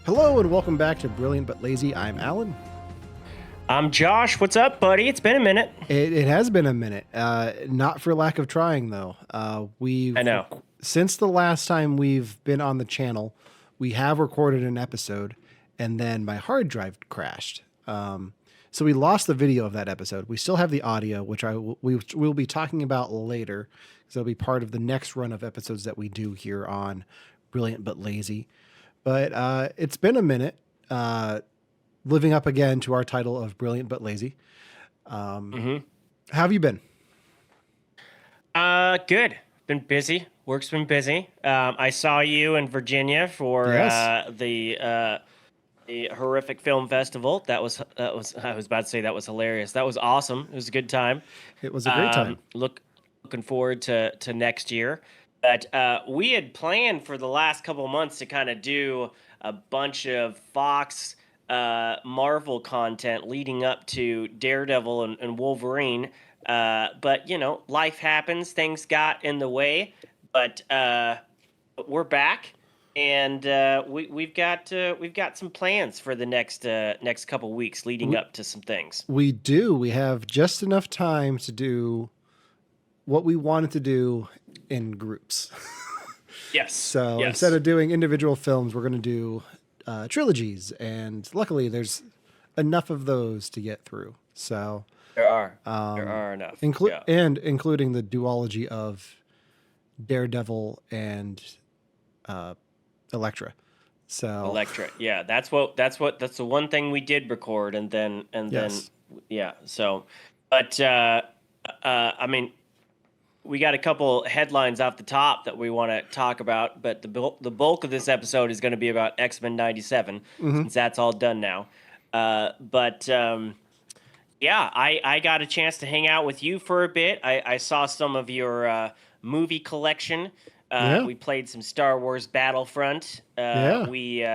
Hello and welcome back to Brilliant But Lazy. I'm Alan. I'm Josh. What's up, buddy? It's been a minute. It has been a minute. Not for lack of trying, though. I know. Since the last time we've been on the channel, we have recorded an episode, and then my hard drive crashed. So we lost the video of that episode. We still have the audio, which we'll be talking about later, because it'll be part of the next run of episodes that we do here on Brilliant But Lazy. But it's been a minute, living up again to our title of Brilliant But Lazy. How have you been? Good. Been busy. Work's been busy. I saw you in Virginia for the horrific film festival. That was. I was about to say that was hilarious. That was awesome. It was a good time. It was a great time. Looking forward to next year. But we had planned for the last couple of months to kind of do a bunch of Fox Marvel content leading up to Daredevil and Wolverine. But, life happens. Things got in the way. But we're back. And we've got some plans for the next couple weeks leading up to some things. We do. We have just enough time to do what we wanted to do in groups. Yes. So yes. Instead of doing individual films, we're going to do trilogies, and luckily there's enough of those to get through. So there are enough, including the duology of Daredevil and Elektra. So Elektra, yeah, that's the one thing we did record, and then yeah. So, but I mean, we got a couple headlines off the top that we want to talk about, but the bulk of this episode is going to be about X-Men 97, since that's all done now. Yeah, I got a chance to hang out with you for a bit. I saw some of your movie collection. We played some Star Wars Battlefront. We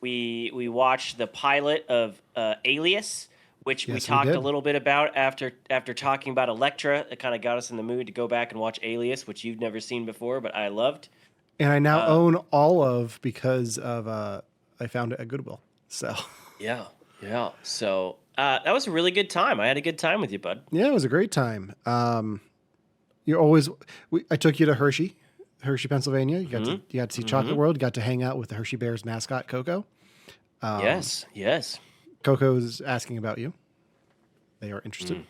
watched the pilot of Alias, which we talked a little bit about after talking about Elektra. It kind of got us in the mood to go back and watch Alias, which you've never seen before, but I loved. And I now own all of because of I found it at Goodwill. So yeah. So that was a really good time. I had a good time with you, bud. Yeah, it was a great time. You're always. I took you to Hershey, Pennsylvania. You got to see Chocolate World. You got to hang out with the Hershey Bears mascot, Coco. Yes. Coco's asking about you. They are interested.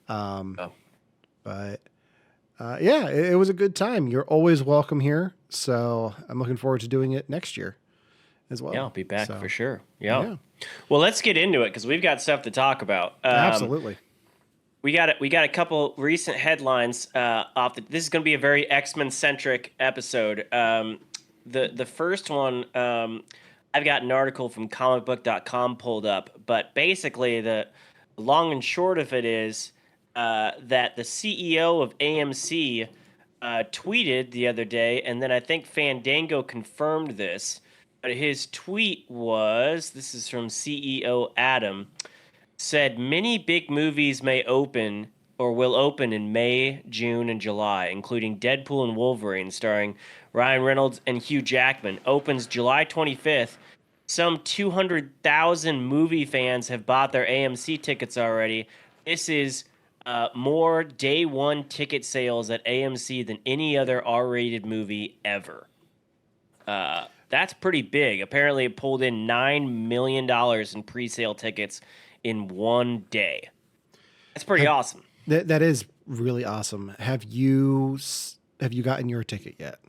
But it was a good time. You're always welcome here. So I'm looking forward to doing it next year as well. Yeah, I'll be back for sure. Yeah. Well, let's get into it because we've got stuff to talk about. Absolutely. We got a couple recent headlines off. This is going to be a very X-Men centric episode. The first one. I've got an article from comicbook.com pulled up, but basically the long and short of it is that the CEO of AMC tweeted the other day, and then I think Fandango confirmed this, but his tweet was, this is from CEO Adam, said many big movies may open or will open in May, June, and July, including Deadpool and Wolverine, starring Ryan Reynolds and Hugh Jackman, opens July 25th. Some 200,000 movie fans have bought their AMC tickets already. This is more day one ticket sales at AMC than any other R-rated movie ever. That's pretty big. Apparently, it pulled in $9 million in pre-sale tickets in one day. That's pretty awesome. That is really awesome. Have you gotten your ticket yet?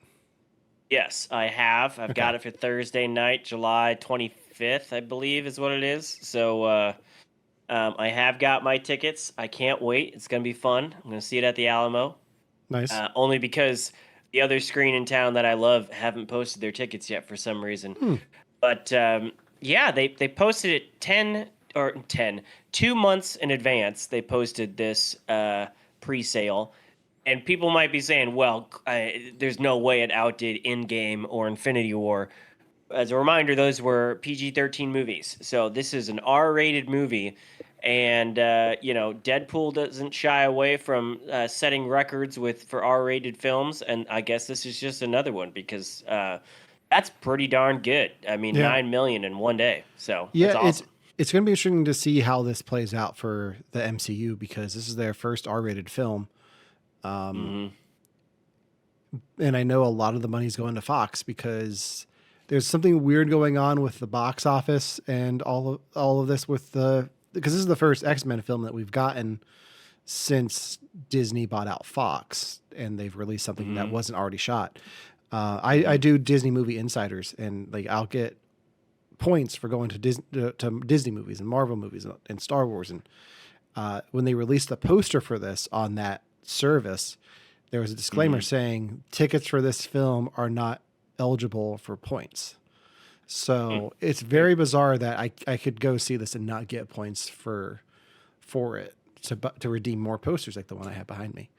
Yes, I have. I've got it for Thursday night, July 25th, I believe is what it is. So I have got my tickets. I can't wait. It's going to be fun. I'm going to see it at the Alamo. Nice. Only because the other screen in town that I love haven't posted their tickets yet for some reason. But they posted it 2 months in advance. They posted this pre-sale. And people might be saying, well, there's no way it outdid Endgame or Infinity War. As a reminder, those were PG-13 movies. So this is an R-rated movie. And, Deadpool doesn't shy away from setting records for R-rated films. And I guess this is just another one because That's pretty darn good. I mean, Yeah. 9 million in one day. So that's Yeah, awesome. it's going to be interesting to see how this plays out for the MCU because this is their first R-rated film. Hmm. And I know a lot of the money's going to Fox because there's something weird going on with the box office and all of this with the because this is the first X-Men film that we've gotten since Disney bought out Fox and they've released something that Hmm. wasn't already shot. I Hmm. do Disney movie insiders and like I'll get points for going to Disney movies and Marvel movies and Star Wars and when they released the poster for this on that service, there was a disclaimer Hmm. saying tickets for this film are not eligible for points. So it's very bizarre that I could go see this and not get points for it to redeem more posters like the one I have behind me.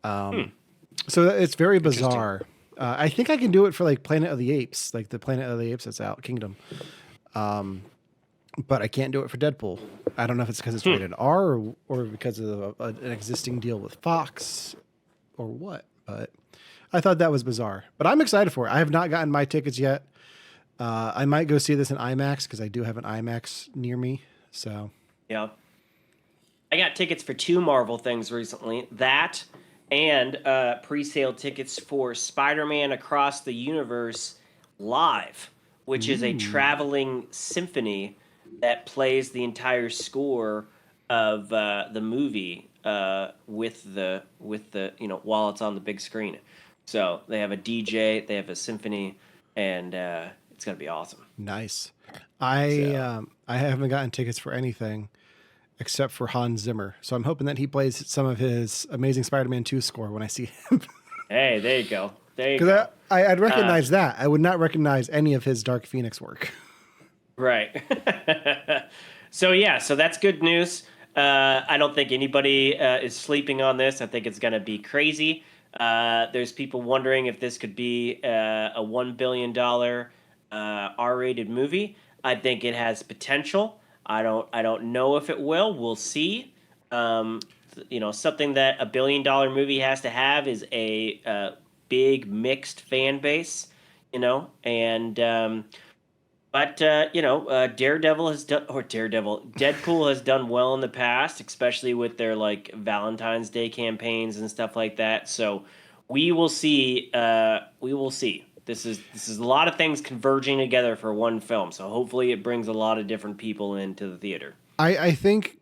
So it's very Interesting. bizarre. I think I can do it for like Planet of the Apes, like the Planet of the Apes that's out, Kingdom. But I can't do it for Deadpool. I don't know if it's because it's rated R or because of an existing deal with Fox or what. But I thought that was bizarre. But I'm excited for it. I have not gotten my tickets yet. I might go see this in IMAX because I do have an IMAX near me. So Yeah. I got tickets for two Marvel things recently. That and pre-sale tickets for Spider-Man Across the Universe live, which is a ooh, traveling symphony that plays the entire score of the movie with the while it's on the big screen. So they have a DJ, they have a symphony, and it's gonna be awesome. nice. So I haven't gotten tickets for anything except for Hans Zimmer. So I'm hoping that he plays some of his Amazing Spider-Man 2 score when I see him. hey, there you go, there you Because go. I'd Uh, recognize that. I would not recognize any of his Dark Phoenix work. Right. So yeah, so that's good news. I don't think anybody is sleeping on this. I think it's going to be crazy. There's people wondering if this could be a $1 billion R-rated movie. I think it has potential. I don't know if it will. We'll see. Something that a $1 billion movie has to have is a big mixed fan base. And Daredevil has done, or Daredevil, Deadpool has done well in the past, especially with their like Valentine's Day campaigns and stuff like that. So we will see. We will see. This is a lot of things converging together for one film. So hopefully it brings a lot of different people into the theater. I think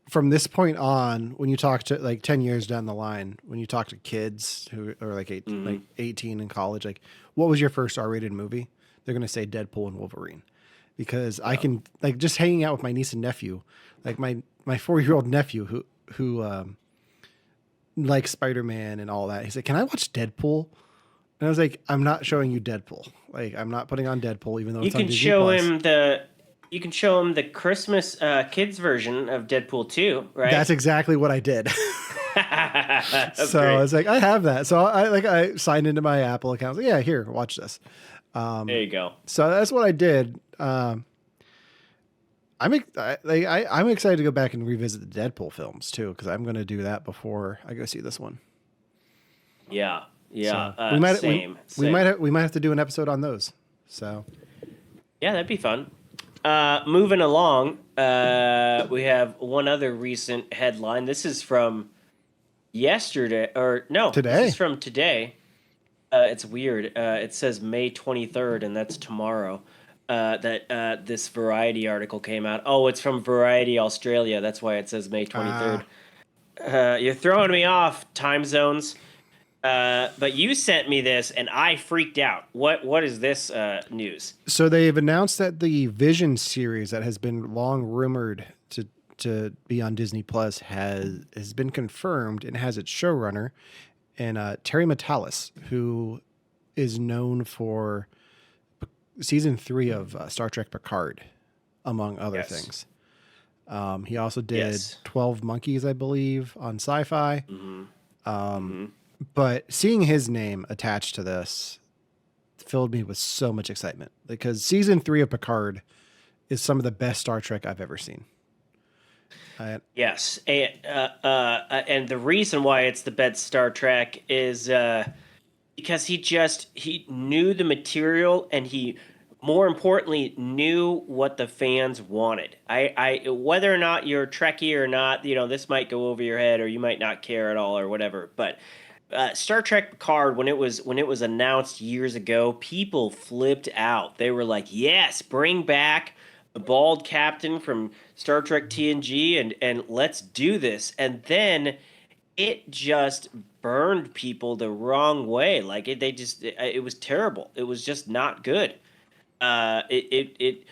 from this point on, when you talk to like 10 years down the line, when you talk to kids who are like Hmm. 18 in college, like, what was your first R-rated movie? They're going to say Deadpool and Wolverine because I Yeah. can like just hanging out with my niece and nephew, like my 4-year-old nephew who likes Spider-Man and all that. He said, "Can I watch Deadpool?" And I was like, "I'm not showing you Deadpool. Like, I'm not putting on Deadpool, even though You it's on can Disney show Plus." him the. You can show him the Christmas kids version of Deadpool 2, That's right? exactly what I did. That's So I great. was like, I have that. So I signed into my Apple account. I was like, yeah, here, watch this. There you go. So that's what I did. I'm excited to go back and revisit the Deadpool films too because I'm going to do that before I go see this one. Yeah, yeah. So we might Same, same. we might have to do an episode on those. So Yeah, that'd be fun. Moving along, we have one other recent headline. This is from yesterday, or no, this is today, from today. It's weird. It says May 23rd, and that's tomorrow. That this Variety article came out. Oh, it's from Variety Australia. That's why it says May uh, 23rd. You're throwing me off, time zones. But you sent me this, and I freaked out. What is this news? so they've announced that the Vision series that has been long rumored to be on Disney Plus has been confirmed and has its showrunner and Terry Matalas, who is known for season 3 of Star Trek Picard, among other Yes. things. He also did Yes. 12 Monkeys, I believe, on Sci-Fi. Mm-hmm. Mm-hmm. But seeing his name attached to this filled me with so much excitement because season 3 of Picard is some of the best Star Trek I've ever seen. Yes, and the reason why it's the best Star Trek is because he knew the material, and he, more importantly, knew what the fans wanted. I whether or not you're a Trekkie or not, this might go over your head, or you might not care at all, or whatever. But Star Trek Picard, when it was announced years ago, people flipped out. They were like, "Yes, bring back the bald captain from Star Trek TNG, and let's do this." And then it just burned people the wrong way. Like it was terrible. It was just not good. It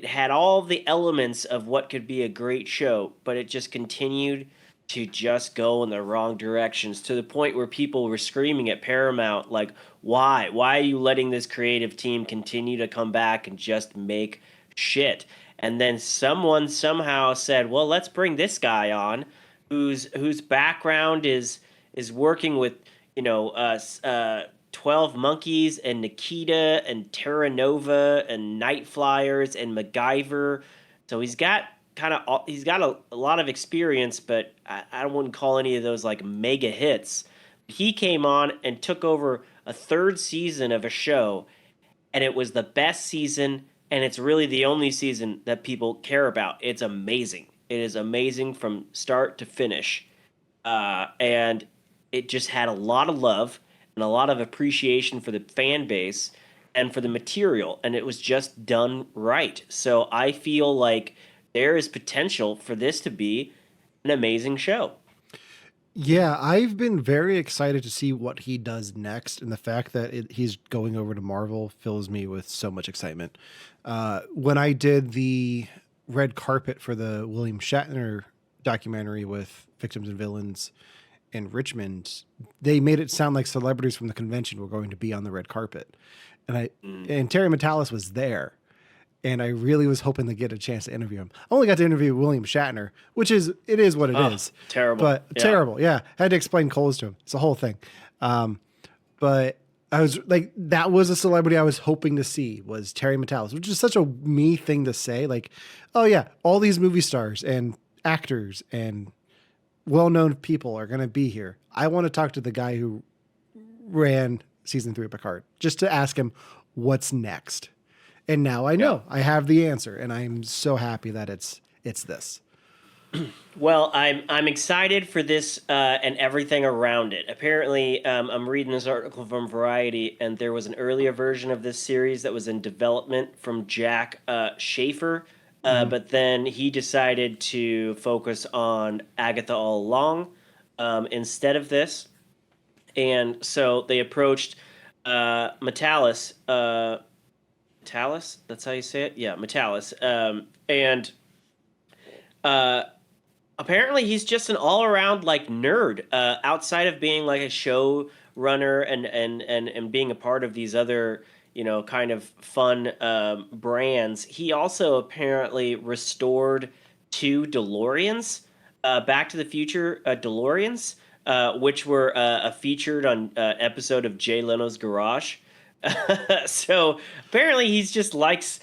had all the elements of what could be a great show, but it just continued to just go in the wrong directions, to the point where people were screaming at Paramount, like, why are you letting this creative team continue to come back and just make shit? And then someone somehow said, well, let's bring this guy on, whose background is working with, 12 Monkeys and Nikita and Terra Nova and Night Flyers and MacGyver. So he's got a lot of experience, but I wouldn't call any of those like mega hits. He came on and took over a third season of a show, and it was the best season, and it's really the only season that people care about. It's amazing. It is amazing from start to finish. And it just had a lot of love and a lot of appreciation for the fan base and for the material, and it was just done right. So I feel like there is potential for this to be an amazing show. Yeah, I've been very excited to see what he does next, and the fact that he's going over to Marvel fills me with so much excitement. When I did the red carpet for the William Shatner documentary with Victims and Villains in Richmond, they made it sound like celebrities from the convention were going to be on the red carpet, and Terry Matalas was there. And I really was hoping to get a chance to interview him. I only got to interview William Shatner, which is what it is. Terrible. But yeah. Terrible. Yeah. I had to explain Coles to him. It's a whole thing. But I was like, that was a celebrity I was hoping to see, was Terry Matalas, which is such a me thing to say. Like, oh yeah, all these movie stars and actors and well-known people are going to be here. I want to talk to the guy who ran season 3 of Picard, just to ask him what's next. And now I know. I have the answer, and I'm so happy that it's this. Well, I'm excited for this and everything around it. Apparently, I'm reading this article from Variety, and there was an earlier version of this series that was in development from Jack Schaefer, but then he decided to focus on Agatha All Along instead of this. And so they approached Matalas. Matalas? That's how you say it? Yeah, Matalas. And apparently he's just an all-around like nerd. Outside of being like a show runner and being a part of these other, kind of fun brands, he also apparently restored 2 DeLoreans, Back to the Future DeLoreans, which were featured on episode of Jay Leno's Garage. So apparently he's just likes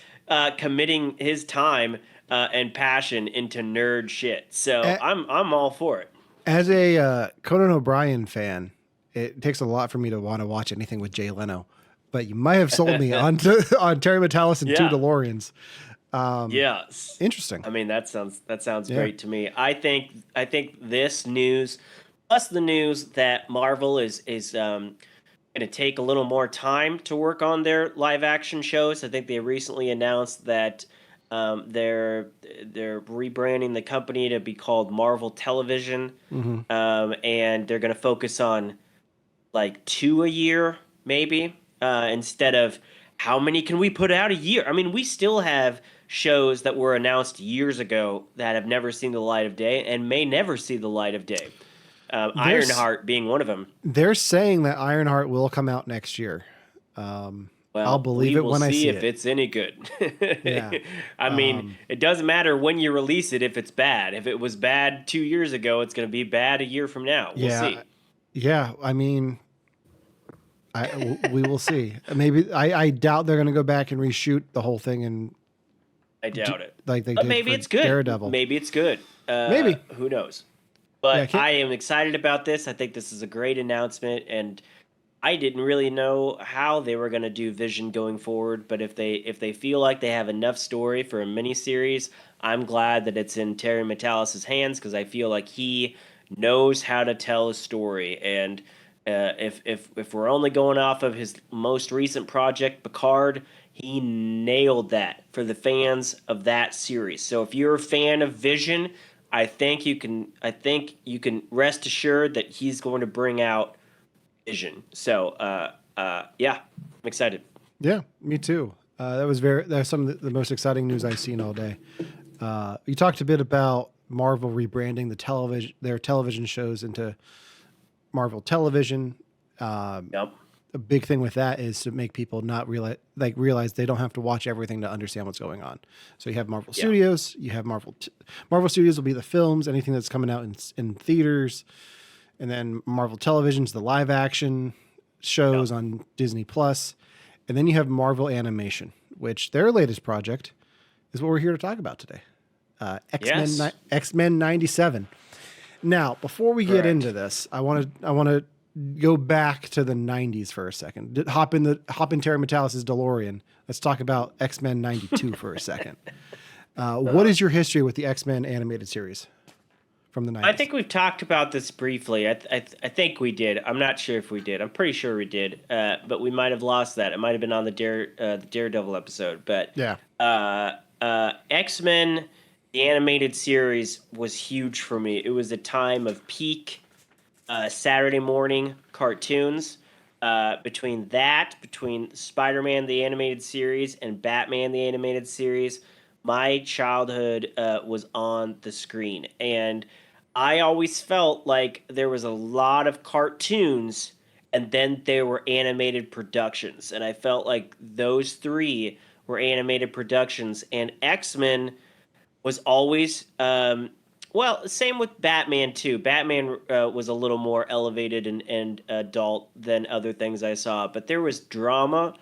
committing his time and passion into nerd shit. So I'm all for it. As a Conan O'Brien fan, it takes a lot for me to want to watch anything with Jay Leno. But you might have sold me on Terry Matalas and 2 DeLoreans. Yeah, interesting. I mean, that sounds great to me. I think this news, plus the news that Marvel is going to take a little more time to work on their live action shows. I think they recently announced that they're rebranding the company to be called Marvel Television, and they're going to focus on like 2 a year maybe, instead of how many can we put out a year. I mean, we still have shows that were announced years ago that have never seen the light of day and may never see the light of day. Ironheart being one of them. They're saying that Ironheart will come out next year. Well, I'll believe it when I see it. If it's any good. Yeah. I mean, it doesn't matter when you release it if it's bad. If it was bad 2 years ago, it's going to be bad a year from now. We'll see. Yeah, I mean, we will see. Maybe I doubt they're going to go back and reshoot the whole thing, and I doubt it. Like they but did maybe for it's good. Daredevil. Maybe it's good. Maybe. Who knows? Yeah, I But can't. I am excited about this. I think this is a great announcement, and I didn't really know how they were going to do Vision going forward. But if they feel like they have enough story for a miniseries, I'm glad that it's in Terry Metalis' hands because I feel like he knows how to tell a story. And if we're only going off of his most recent project, Picard, he nailed that for the fans of that series. So if you're a fan of Vision, I think you can rest assured that he's going to bring out Vision. So yeah, I'm excited. Yeah, me too. That was some of the most exciting news I've seen all day. You talked a bit about Marvel rebranding their television shows into Marvel Television. Yep. A big thing with that is to make people not realize they don't have to watch everything to understand what's going on. So you have Marvel Yeah. Studios, you have Marvel Studios will be the films, anything that's coming out in theaters, and then Marvel Television's the live action Yep. shows on Disney Plus, and then you have Marvel Animation, which their latest project is what we're here to talk about today. Yes. X Men '97. Now, before we get Correct. into this, I want to go back to the '90s for a second. Hop in Terry Metalis' DeLorean. Let's talk about X Men '92 for a second. What is your history with the X Men animated series from the I '90s? think we've talked about this briefly. I think we did. I'm not sure if we did. I'm pretty sure we did. But we might have lost that. It might have been on the Daredevil episode. But Yeah. X Men, the animated series, was huge for me. It was a time of peak Saturday morning cartoons. Between Spider Man the animated series and Batman the animated series, my childhood was on the screen, and I always felt like there was a lot of cartoons, and then there were animated productions, and I felt like those three were animated productions, and X Men was always well, same with Batman too. Batman was a little more elevated and adult than other things I saw, but there was drama,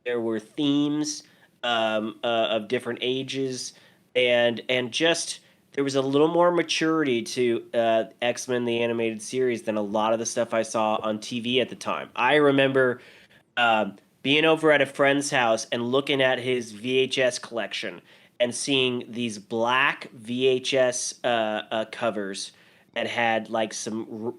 there were themes of different ages, and just there was a little more maturity to X Men the animated series than a lot of the stuff I saw on TV at the time. I remember being over at a friend's house and looking at his VHS collection and seeing these black VHS covers that had like some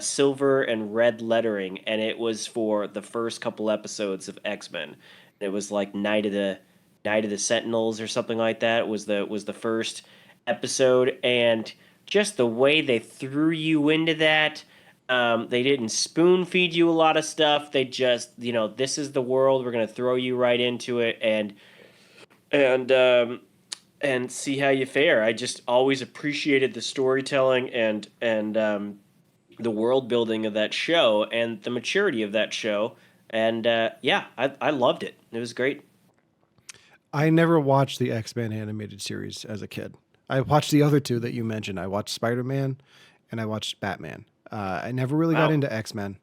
silver and red lettering, and it was for the first couple episodes of X Men. It was like Night of the Sentinels or something like that. Was the first episode, and just the way they threw you into that. They didn't spoon feed you a lot of stuff. They just, this is the world. We're gonna throw you right into it, and and see how you fare. I just always appreciated the storytelling and the world building of that show and the maturity of that show. And yeah, I loved it. It was great. I never watched the X Men animated series as a kid. I watched the other two that you mentioned. I watched Spider Man, and I watched Batman. I never really got Wow. into X Men.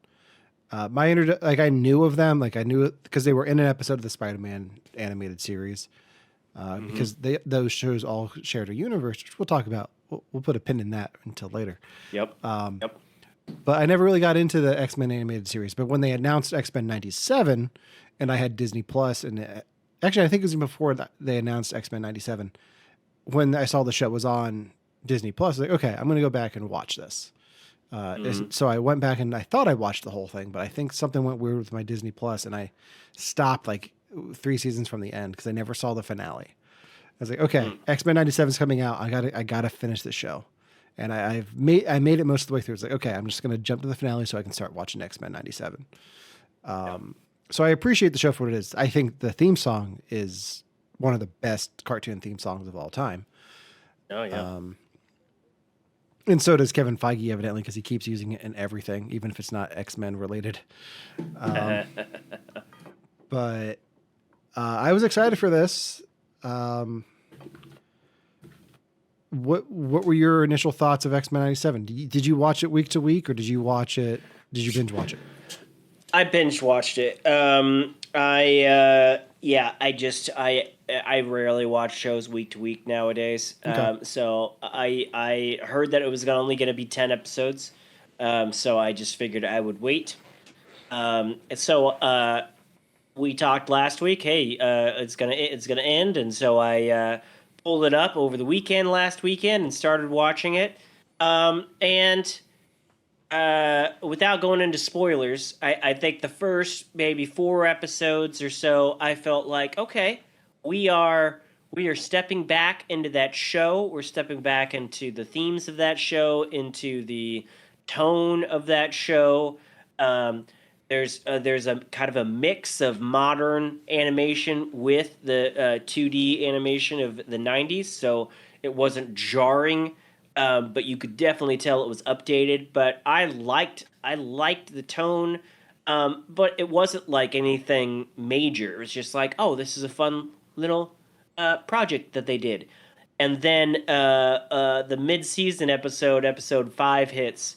Like I knew of them, like I knew it because they were in an episode of the Spider Man animated series. Hmm. Because those shows all shared a universe, which we'll talk about. We'll put a pin in that until later. Yep. Yep. But I never really got into the X Men animated series. But when they announced X Men '97, and I had Disney Plus, and actually I think it was before that they announced X Men '97. When I saw the show was on Disney Plus, like okay, I'm going to go back and watch this. Hmm. So I went back and I thought I watched the whole thing, but I think something went weird with my Disney Plus, and I stopped like 3 seasons from the end because I never saw the finale. I was like, okay, Mm. X Men '97 is coming out. I gotta finish this show, and I made it most of the way through. It's like, okay, I'm just gonna jump to the finale so I can start watching X Men '97. Yep. So I appreciate the show for what it is. I think the theme song is one of the best cartoon theme songs of all time, Oh yeah. and so does Kevin Feige evidently because he keeps using it in everything, even if it's not X Men related. But I was excited for this. Um, what were your initial thoughts of X Men '97? Did you watch it week to week, or did you binge watch it? I binge watched it. I rarely watch shows week to week nowadays. Okay. So I heard that it was only going to be 10 episodes. So I just figured I would wait. We talked last week. Hey, it's gonna end, and so I pulled it up over the weekend last weekend and started watching it. And Without going into spoilers, I think the first maybe 4 episodes or so, I felt like, okay, we are we are stepping back into that show. We're stepping back into the themes of that show, into the tone of that show. Um, there's a kind of a mix of modern animation with the 2D animation of the 90s, so it wasn't jarring, but you could definitely tell it was updated. But I liked the tone, but it wasn't like anything major. It was just like, oh, this is a fun little project that they did. And then the mid-season episode 5 hits,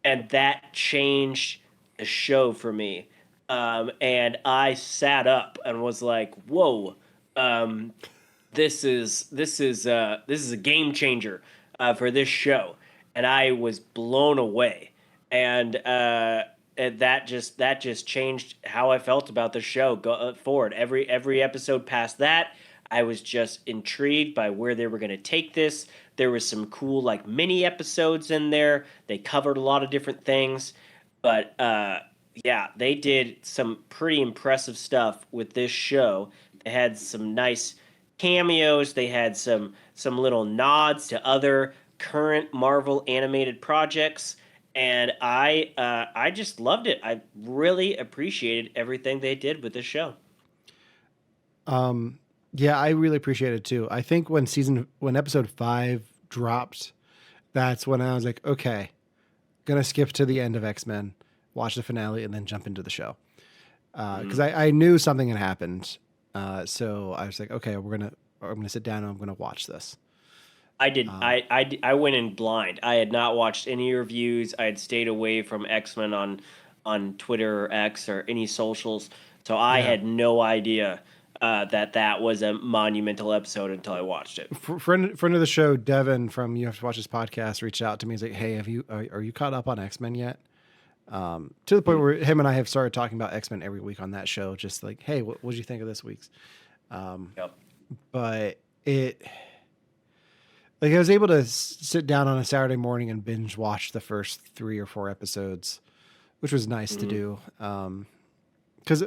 and that changed the show for me. And I sat up and was like, "Whoa, um, this is a game changer for this show," and I was blown away. And that just changed how I felt about the show forward. Every episode past that, I was just intrigued by where they were going to take this. There was some cool like mini episodes in there. They covered a lot of different things, but yeah, they did some pretty impressive stuff with this show. They had some nice cameos. They had some little nods to other current Marvel animated projects, and I just loved it. I really appreciated everything they did with this show. Yeah, I really appreciate it too. I think when episode 5 dropped, that's when I was like, okay, gonna skip to the end of X-Men, watch the finale, and then jump into the show. Because I knew something had happened. So I was like, okay, I'm gonna sit down and I'm gonna watch this. I did. I went in blind. I had not watched any reviews. I had stayed away from X Men on Twitter or X or any socials, so I Yeah. had no idea that was a monumental episode until I watched it. Friend of the show, Devin from You Have to Watch This podcast, reached out to me. He's like, "Hey, are you caught up on X-Men yet?" To the point where him and I have started talking about X-Men every week on that show. Just like, hey, what did you think of this week's? Yep. But I was able to sit down on a Saturday morning and binge watch the first 3 or 4 episodes, which was nice to do. Because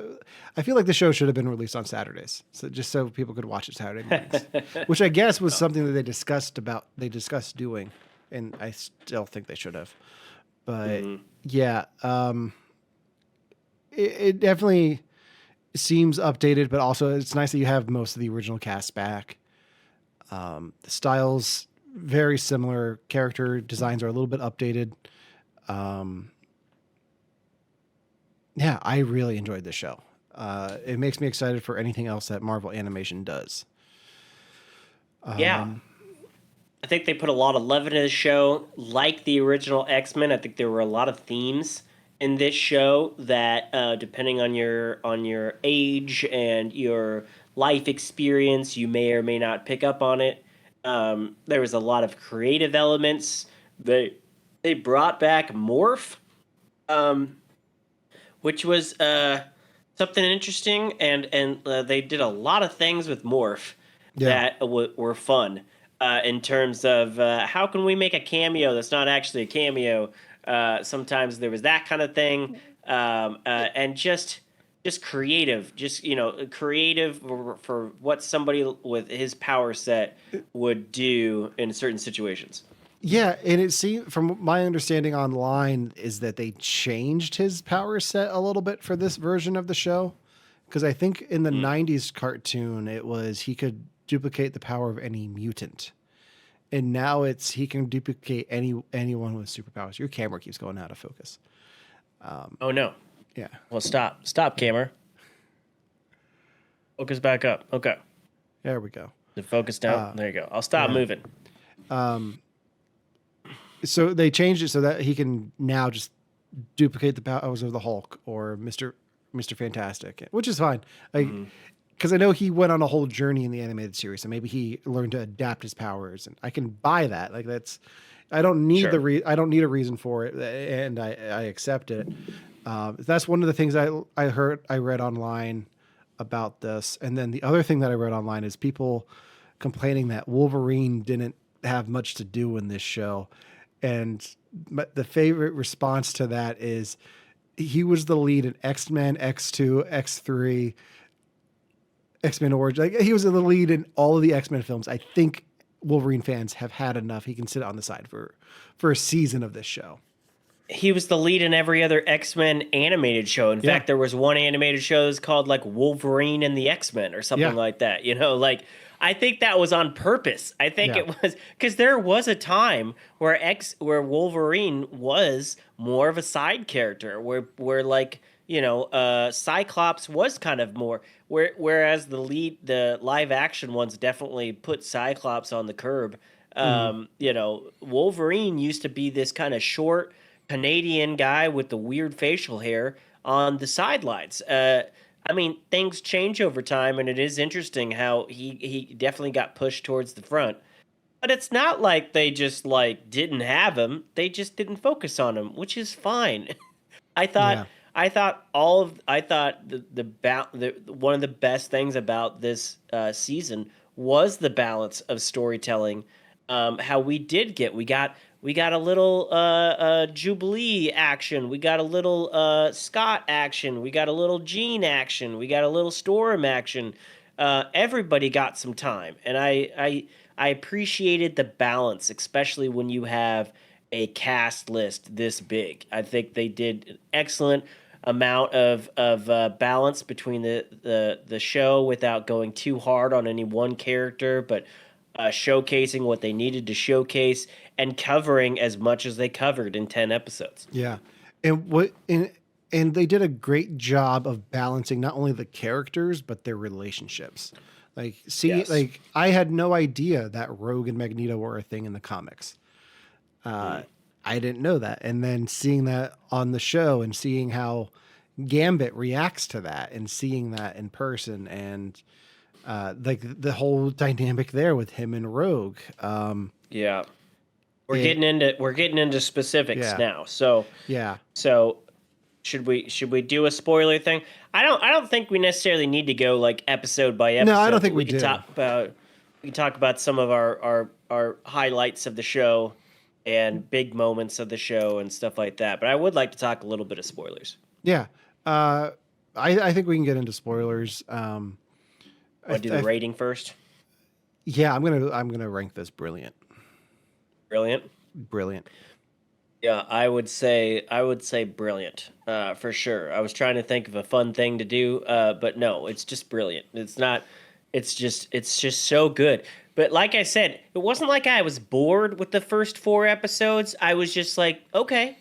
I feel like the show should have been released on Saturdays, so just so people could watch it Saturday mornings, which I guess was something that they discussed doing, and I still think they should have. But yeah, it definitely seems updated, but also it's nice that you have most of the original cast back. The styles very similar, character designs are a little bit updated. Yeah, I really enjoyed this show. It makes me excited for anything else that Marvel Animation does. Yeah. I think they put a lot of love into the show, like the original X Men. I think there were a lot of themes in this show that, depending on your age and your life experience, you may or may not pick up on it. There was a lot of creative elements. They brought back Morph, um, which was something interesting, and they did a lot of things with Morph Yeah. that were fun. In terms of how can we make a cameo that's not actually a cameo. Sometimes there was that kind of thing, and just creative, creative for what somebody with his power set would do in certain situations. Yeah, and it seemed from my understanding online is that they changed his power set a little bit for this version of the show. Because I think in the 90s cartoon, it was he could duplicate the power of any mutant. And now it's he can duplicate anyone with superpowers. Your camera keeps going out of focus. Oh no! Yeah. Well, stop, camera. Focus back up. Okay, There we go. the focus down. There you go. I'll stop moving. So they changed it so that he can now just duplicate the powers of the Hulk or Mister Fantastic, which is fine. Like, Hmm. because I know he went on a whole journey in the animated series, so maybe he learned to adapt his powers, and I can buy that. Like that's, I don't need Sure. I don't need a reason for it, and I accept it. That's one of the things I read online about this, and then the other thing that I read online is people complaining that Wolverine didn't have much to do in this show, and the favorite response to that is he was the lead in X-Men, X2, X3, X-Men Origins. Like he was the lead in all of the X-Men films. I think Wolverine fans have had enough. He can sit on the side for a season of this show. He was the lead in every other X-Men animated show. In Yeah. fact, there was one animated show that's called like Wolverine and the X-Men or something Yeah. like that. Like I think that was on purpose. I think Yeah. it was because there was a time where Wolverine was more of a side character, where like Cyclops was kind of more whereas the live action ones definitely put Cyclops on the curb. Mhm. Wolverine used to be this kind of short Canadian guy with the weird facial hair on the sidelines. I mean, things change over time, and it is interesting how he definitely got pushed towards the front. But it's not like they just like didn't have him; they just didn't focus on him, which is fine. I thought Yeah. I thought the one of the best things about this season was the balance of storytelling. How we got a little Jubilee action, we got a little Scott action, we got a little Jean action, we got a little Storm action. Everybody got some time, and I appreciated the balance, especially when you have a cast list this big. I think they did an excellent amount of balance between the show without going too hard on any one character, but showcasing what they needed to showcase and covering as much as they covered in 10 episodes. Yeah. And what and they did a great job of balancing not only the characters but their relationships. Like see, Yes. like I had no idea that Rogue and Magneto were a thing in the comics. Uh, Mm. I didn't know that. And then seeing that on the show and seeing how Gambit reacts to that and seeing that in person and like the whole dynamic there with him and Rogue. Yeah. It, We're getting into specifics yeah, now. yeah. So should we do a spoiler thing? I don't think we necessarily need to go like episode by No, I don't episode, but think we do. we can talk about some of our highlights of the show and big moments of the show and stuff like that. But I would like to talk a little bit of spoilers. Yeah. Uh, I think we can get into spoilers. Want to do the rating first? Yeah, I'm gonna rank this brilliant, Brilliant. brilliant. Yeah, I would say brilliant, for sure. I was trying to think of a fun thing to do, but no, it's just brilliant. It's not. It's just so good. But like I said, it wasn't like I was bored with the first four episodes. I was just like, okay,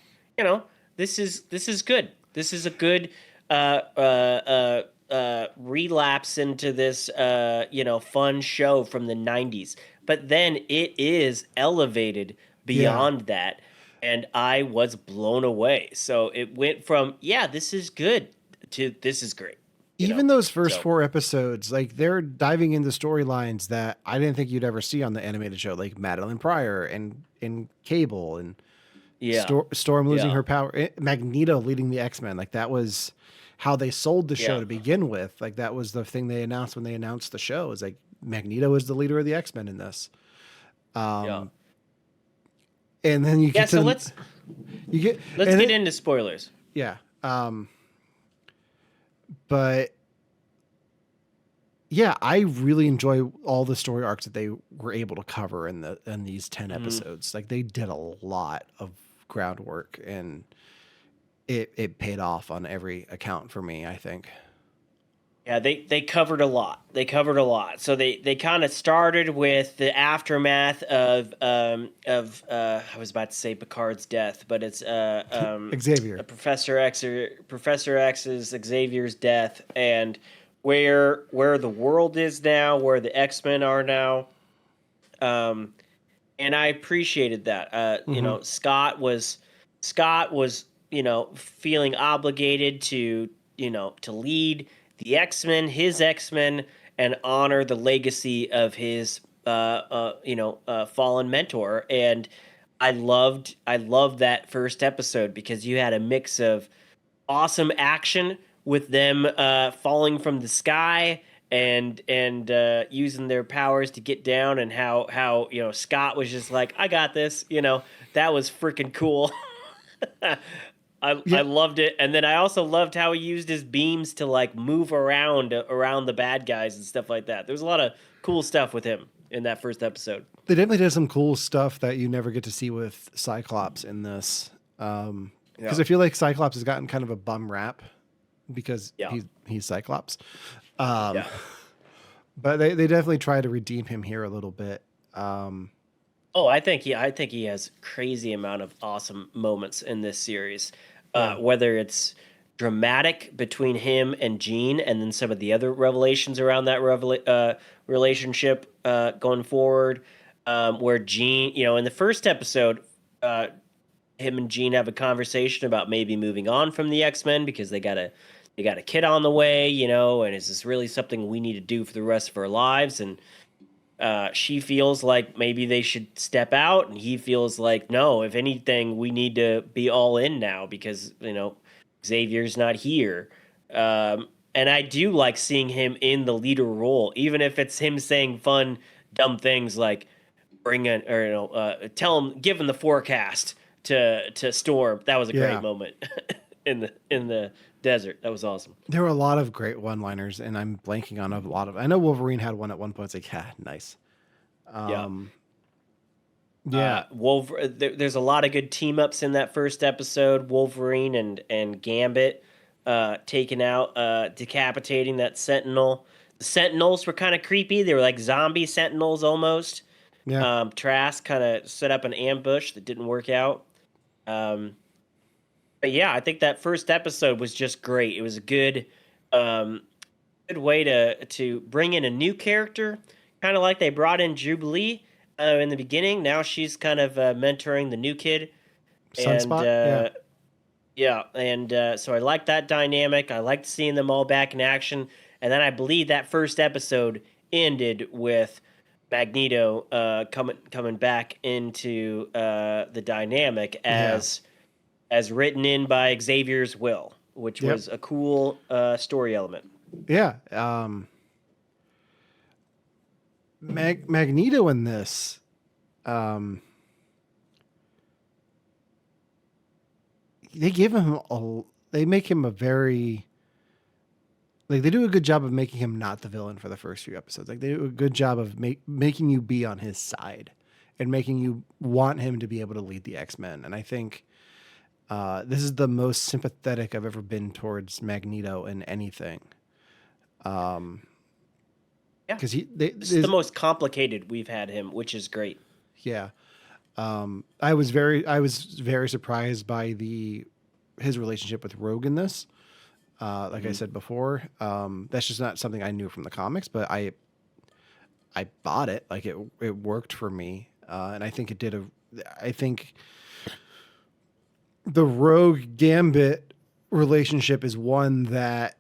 this is good. This is a good relapse into this fun show from the '90s. But then it is elevated Yeah. beyond that, and I was blown away. So it went from this is good to this is great. Even those first So four episodes, like they're diving into storylines that I didn't think you'd ever see on the animated show, like Madeline Pryor and Cable and yeah, Storm losing yeah, her power, Magneto leading the X-Men. Like that was how they sold the show yeah, to begin with. Like that was the thing they announced when they announced the show is like Magneto is the leader of the X-Men in this. yeah, Um, and then you yeah. get to So you get let's and get it, into spoilers. yeah. But yeah, I really enjoy all the story arcs that they were able to cover in these 10 Mhm. episodes. Like they did a lot of groundwork and it paid off on every account for me, I think. Yeah, they covered a lot. They covered a lot. So they kind of started with the aftermath of I was about to say Picard's death, but it's Xavier. Professor X's Xavier's death and where the world is now, where the X-Men are now. And I appreciated that. Hmm. Scott was feeling obligated to, to lead the X-Men, his X-Men, and honor the legacy of his, fallen mentor. And I loved that first episode because you had a mix of awesome action with them falling from the sky and using their powers to get down, and how Scott was just like, I got this. That was freaking cool. I Yeah, loved it, and then I also loved how he used his beams to like move around the bad guys and stuff like that. There's a lot of cool stuff with him in that first episode. they definitely did some cool stuff that you never get to see with Cyclops in this. Because Yeah, I feel like Cyclops has gotten kind of a bum rap because yeah, he's Cyclops. Um, yeah. but they definitely try to redeem him here a little bit. Um, Oh, I think he has crazy amount of awesome moments in this series. yeah, Whether it's dramatic between him and Jean, and then some of the other revelations around that relationship going forward, where Jean, in the first episode, uh, him and Jean have a conversation about maybe moving on from the X-Men because they got a kid on the way, and is this really something we need to do for the rest of our lives? And she feels like maybe they should step out, and he feels like no. If anything, we need to be all in now because Xavier's not here. And I do like seeing him in the leader role, even if it's him saying fun, dumb things like bring in or tell him, give him the forecast to Storm. That was a great yeah. moment in the desert. That was awesome. There were a lot of great one-liners, and I'm blanking on a lot of. I know Wolverine had one at one point. It's like, yeah, nice. Yeah. Um, yeah, There's a lot of good team ups in that first episode. Wolverine and Gambit taking out, decapitating that Sentinel. The Sentinels were kind of creepy. They were like zombie Sentinels almost. yeah. Trask kind of set up an ambush that didn't work out. Um, but yeah, I think that first episode was just great. It was a um, good way to bring in a new character, kind of like they brought in Jubilee in the beginning. Now she's kind of mentoring the new kid, and Sunspot. Yeah, yeah, and so I like that dynamic. I liked seeing them all back in action, and then I believe that first episode ended with Magneto coming back into the dynamic yeah, as written in by Xavier's will, which yep, was a cool story element. yeah. Magneto in this. Um, they give him a. They make him a very. Like they do a good job of making him not the villain for the first few episodes. Like they do a good job of making you be on his side, and making you want him to be able to lead the X-Men. And I think this is the most sympathetic I've ever been towards Magneto in anything. Um, Yeah, because this is the most complicated we've had him, which is great. yeah. I was very surprised by his relationship with Rogue in this. Like I Mhm. said before, that's just not something I knew from the comics, but I bought it. Like it worked for me, and I think it did. I think the Rogue Gambit relationship is one that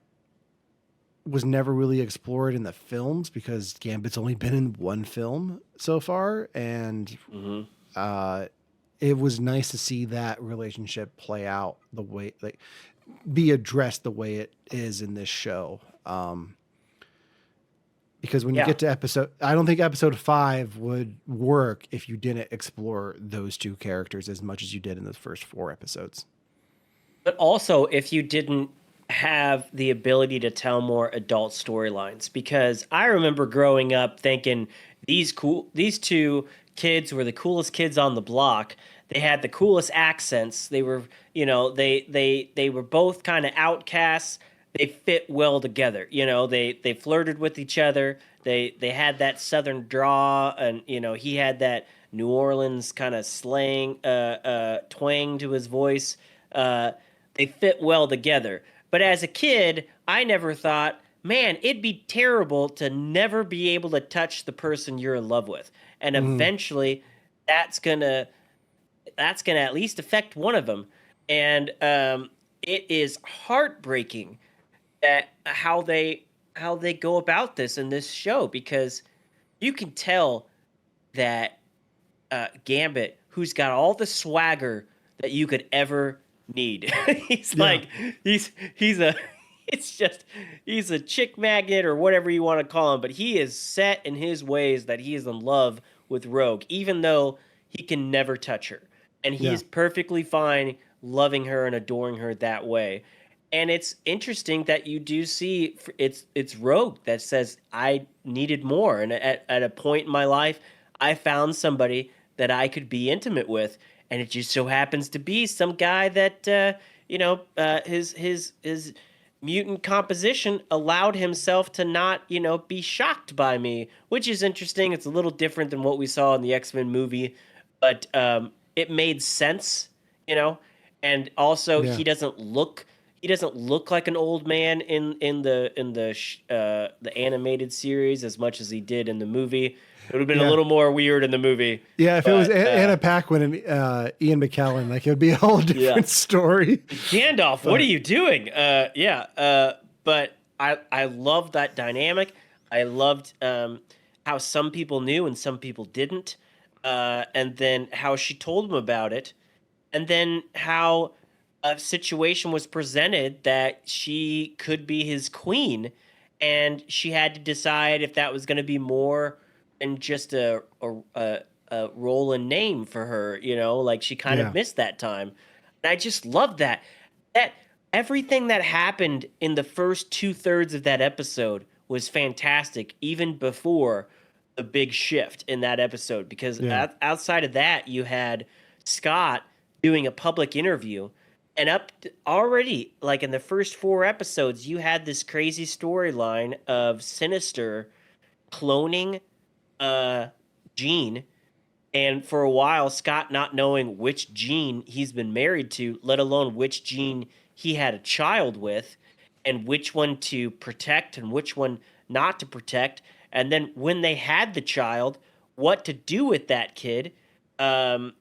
was never really explored in the films because Gambit's only been in one film so far, and Mhm. uh, it was nice to see that relationship play out the way, like, be addressed the way it is in this show. Because when you Yeah. get to I don't think episode 5 would work if you didn't explore those two characters as much as you did in the first 4 episodes. But also, if you didn't have the ability to tell more adult storylines, because I remember growing up thinking these two kids were the coolest kids on the block. They had the coolest accents. They were, they were both kind of outcasts. They fit well together. They flirted with each other. They had that southern draw, and he had that New Orleans kind of slang twang to his voice. They fit well together. But as a kid, I never thought, man, it'd be terrible to never be able to touch the person you're in love with. And Mhm. eventually that's gonna at least affect one of them. and it is heartbreaking that how they go about this in this show, because you can tell that Gambit, who's got all the swagger that you could ever need. he's Yeah. like he's a it's just he's a chick magnet or whatever you want to call him, but he is set in his ways that he is in love with Rogue, even though he can never touch her. And he Yeah. is perfectly fine loving her and adoring her that way. And it's interesting that you do see it's Rogue that says I needed more, and at a point in my life I found somebody that I could be intimate with, and it just so happens to be some guy that his mutant composition allowed himself to not be shocked by me, which is interesting. It's a little different than what we saw in the X-Men movie, but it made sense, you know. And also, Yeah. he doesn't look like an old man in the animated series as much as he did in the movie. It would have been a Yeah. little more weird in the movie, Yeah. If it was but Anna Paquin and Ian McKellen, like it would be a whole different yeah. story. Gandalf, what are But you doing? But I loved that dynamic. I loved how some people knew and some people didn't, and then how she told him about it, and then how a situation was presented that she could be his queen, and she had to decide if that was going to be more than just a role and name for her. Like she kind of yeah. missed that time. And I just love that everything that happened in the first 2/3 of that episode was fantastic, even before the big shift in that episode. Because Yeah. outside of that, you had Scott doing a public interview, and already, like in the first 4 episodes, you had this crazy storyline of Sinister cloning uh Jean, and for a while, Scott not knowing which Jean he's been married to, let alone which Jean he had a child with, and which one to protect and which one not to protect. And then when they had the child, what to do with that kid, um,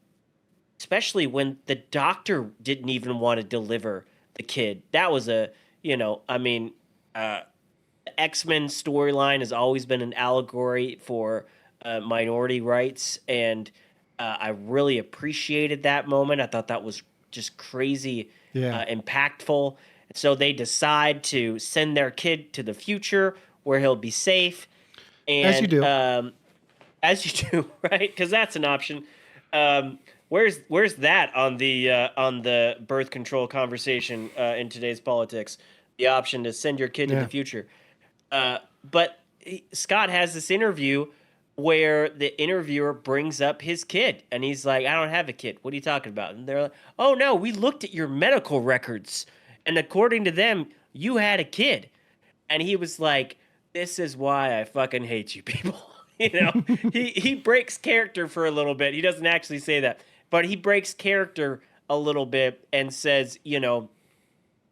especially when the doctor didn't even want to deliver the kid. That was I mean, the X-Men storyline has always been an allegory for minority rights, and I really appreciated that moment. I thought that was just crazy Yeah. impactful. So they decide to send their kid to the future where he'll be safe, As you and do. as you do, right? Because that's an option. Um, where's that on the birth control conversation in today's politics? The option to send your kid to the Yeah. future. But Scott has this interview where the interviewer brings up his kid, and he's like, "I don't have a kid. What are you talking about?" And they're like, "Oh no, we looked at your medical records, and according to them, you had a kid." And he was like, "This is why I fucking hate you people." He breaks character for a little bit. He doesn't actually say that, but he breaks character a little bit and says,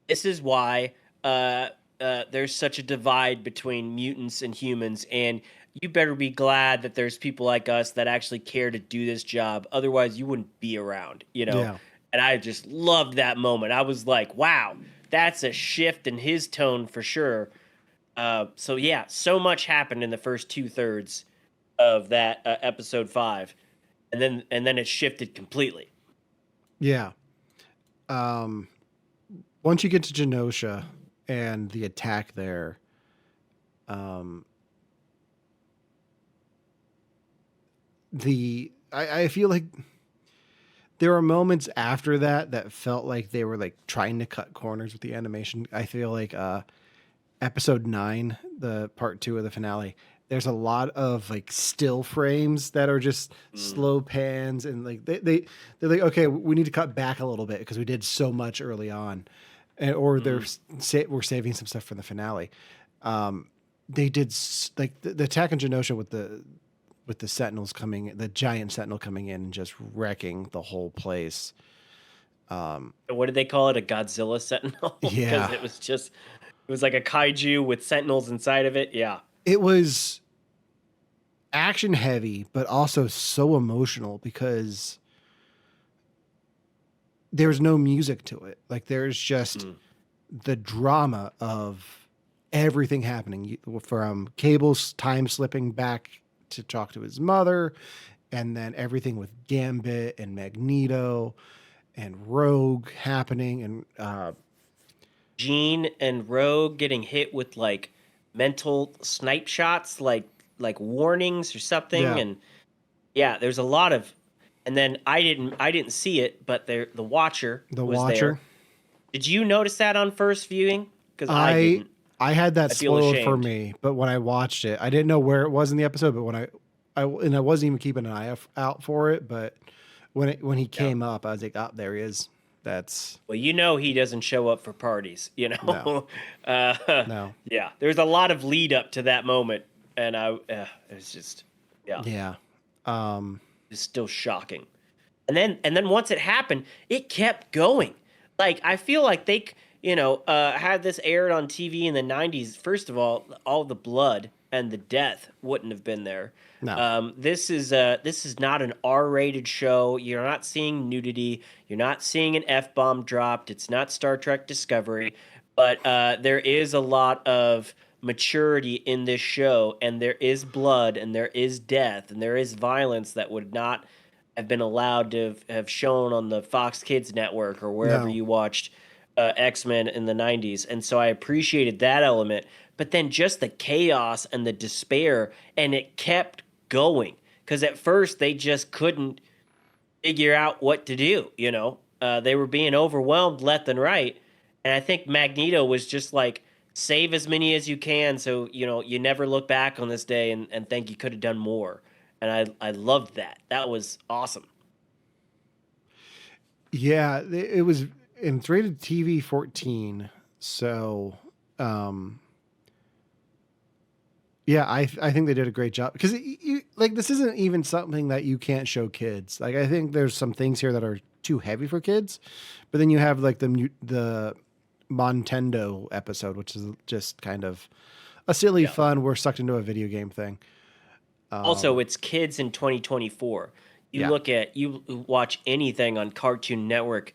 this is why there's such a divide between mutants and humans, and you better be glad that there's people like us that actually care to do this job. Otherwise, you wouldn't be around. Yeah. And I just loved that moment. I was like, wow, that's a shift in his tone for sure. So yeah, so much happened in the first 2/3 of that episode 5, and then it shifted completely. Yeah. Once you get to Genosha and the attack there, um, I feel like there were moments after that that felt like they were like trying to cut corners with the animation. I feel like episode 9, the part 2 of the finale, there's a lot of like still frames that are just Mm. slow pans, and like they're like, okay, we need to cut back a little bit because we did so much early on, or Mm. we're saving some stuff for the finale. They did like the attack on Genosha with the sentinels coming, the giant sentinel coming in and just wrecking the whole place. What did they call it? A Godzilla Sentinel? Because Yeah, it was like a kaiju with sentinels inside of it. Yeah. it was action heavy, but also so emotional because there's no music to it. Like there's just Mm. the drama of everything happening from Cable's time slipping back to talk to his mother, and then everything with Gambit and Magneto and Rogue happening, and Jean and Rogue getting hit with like mental snipe shots, like warnings or something, yeah, and yeah, there's a lot of, and then I didn't see it, but the Watcher the was there. Watcher. Did you notice that on first viewing? Because I I didn't. I had that I feel spoiled for ashamed. me, but when I watched it, I didn't know where it was in the episode. But and I wasn't even keeping an eye out for it. But when he Yeah. came up, I was like, oh, there he is. That's Well, he doesn't show up for parties. no, uh, no, yeah. There's a lot of lead up to that moment, and it's just, yeah, yeah, um, it's still shocking. And then once it happened, it kept going. Like I feel like had this aired on TV in the '90s. First of all the blood and the death wouldn't have been there. no, This is not an R-rated show. You're not seeing nudity. You're not seeing an F-bomb dropped. It's not Star Trek Discovery, but there is a lot of maturity in this show, and there is blood, and there is death, and there is violence that would not have been allowed to have shown on the Fox Kids network or wherever no, you watched X-Men in the '90s. And so I appreciated that element, but then just the chaos and the despair, and it kept going because at first they just couldn't figure out what to do. They were being overwhelmed left and right, and I think Magneto was just like, save as many as you can, so you never look back on this day and think you could have done more. And I loved that. That was awesome. yeah. It was, and it's rated TV 14. So, um, yeah, I think they did a great job because like this isn't even something that you can't show kids. Like I think there's some things here that are too heavy for kids, but then you have like the Montendo episode, which is just kind of a silly, Yeah. fun, we're sucked into a video game thing. Also, Um, it's kids in 2024. yeah, You watch anything on Cartoon Network,